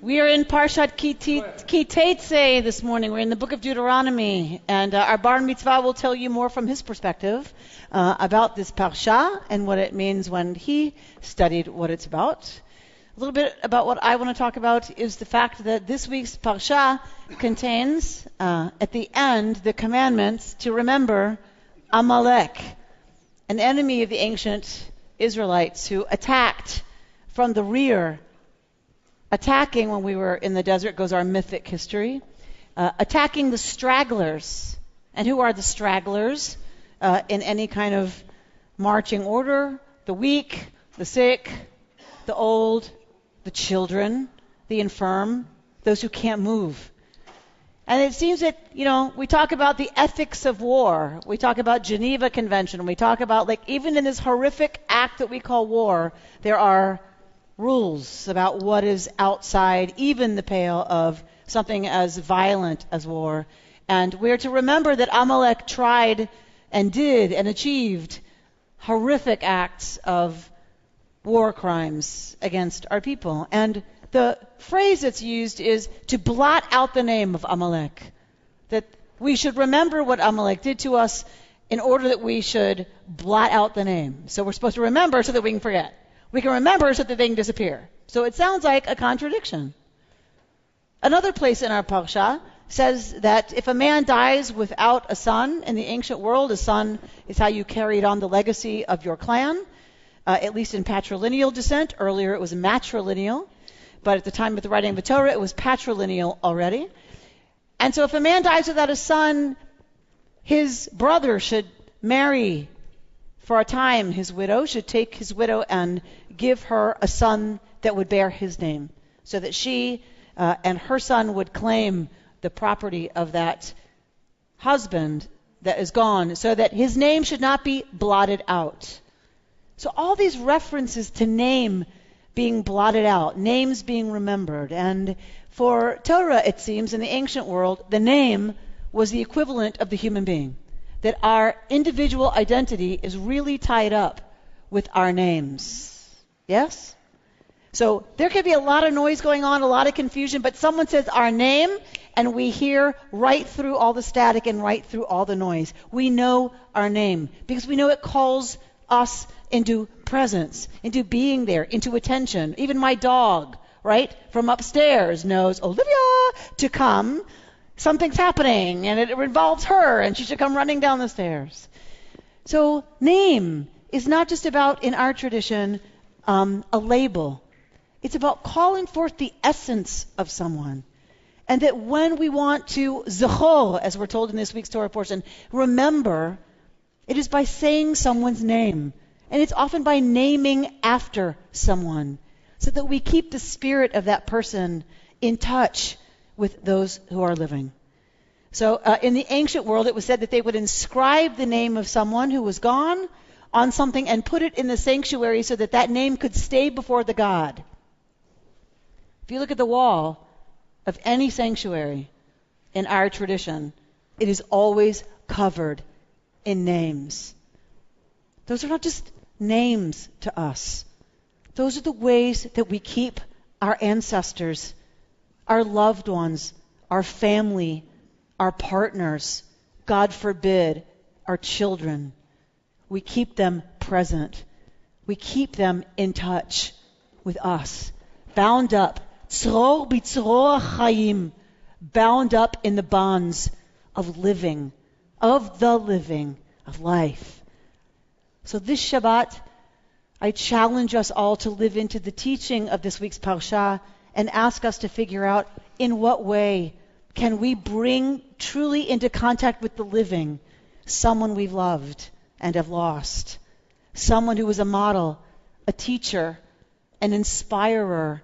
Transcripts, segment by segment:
We are in Parshat Kitetse this morning. We're in the book of Deuteronomy, and our Bar Mitzvah will tell you more from his perspective about this Parsha and what it means when he studied what it's about. A little bit about what I want to talk about is the fact that this week's Parsha contains, at the end, the commandments to remember Amalek, an enemy of the ancient Israelites who attacked from the rear. Attacking when we were in the desert goes our mythic history. Attacking the stragglers. And who are the stragglers in any kind of marching order? The weak, the sick, the old, the children, the infirm, those who can't move. And it seems that, we talk about the ethics of war. We talk about Geneva Convention. We talk about, even in this horrific act that we call war, there are rules about what is outside even the pale of something as violent as war. And we're to remember that Amalek tried and did and achieved horrific acts of war crimes against our people. And the phrase that's used is to blot out the name of Amalek. That we should remember what Amalek did to us in order that we should blot out the name. So we're supposed to remember so that we can forget. We can remember so that they can disappear. So it sounds like a contradiction. Another place in our Parsha says that if a man dies without a son, in the ancient world, a son is how you carried on the legacy of your clan, at least in patrilineal descent. Earlier it was matrilineal, but at the time of the writing of the Torah, it was patrilineal already. And so if a man dies without a son, his brother should marry for a time. His widow should take his widow and give her a son that would bear his name, so that she and her son would claim the property of that husband that is gone, so that his name should not be blotted out. So all these references to name being blotted out, names being remembered. And for Torah, it seems, in the ancient world, the name was the equivalent of the human being. That our individual identity is really tied up with our names. Yes? So there could be a lot of noise going on, a lot of confusion, but someone says our name, and we hear right through all the static and right through all the noise. We know our name because we know it calls us into presence, into being there, into attention. Even my dog, right, from upstairs knows Olivia to come. Something's happening, and it involves her, and she should come running down the stairs. So name is not just about, in our tradition, a label. It's about calling forth the essence of someone. And that when we want to zechor, as we're told in this week's Torah portion, remember, it is by saying someone's name. And it's often by naming after someone, so that we keep the spirit of that person in touch with those who are living. So in the ancient world, it was said that they would inscribe the name of someone who was gone on something and put it in the sanctuary so that that name could stay before the god. If you look at the wall of any sanctuary in our tradition, it is always covered in names. Those are not just names to us. Those are the ways that we keep our ancestors, our loved ones, our family, our partners, God forbid, our children. We keep them present. We keep them in touch with us. Bound up. Tzror b'tzror chayim. Bound up in the bonds of living, of life. So this Shabbat, I challenge us all to live into the teaching of this week's Parsha and ask us to figure out in what way can we bring truly into contact with the living someone we've loved and have lost, someone who was a model, a teacher, an inspirer,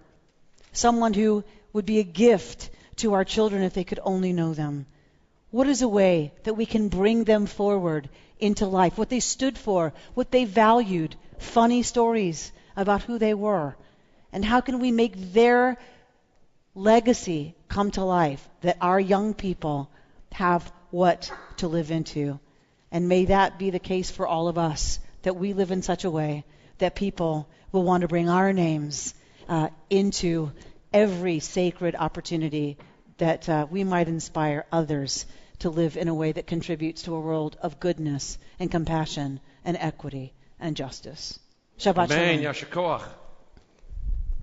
someone who would be a gift to our children if they could only know them. What is a way that we can bring them forward into life, what they stood for, what they valued, funny stories about who they were, and how can we make their legacy come to life, that our young people have what to live into. And may that be the case for all of us, that we live in such a way that people will want to bring our names into every sacred opportunity that we might inspire others to live in a way that contributes to a world of goodness and compassion and equity and justice. Shabbat Amen. Shalom. Yasher koach.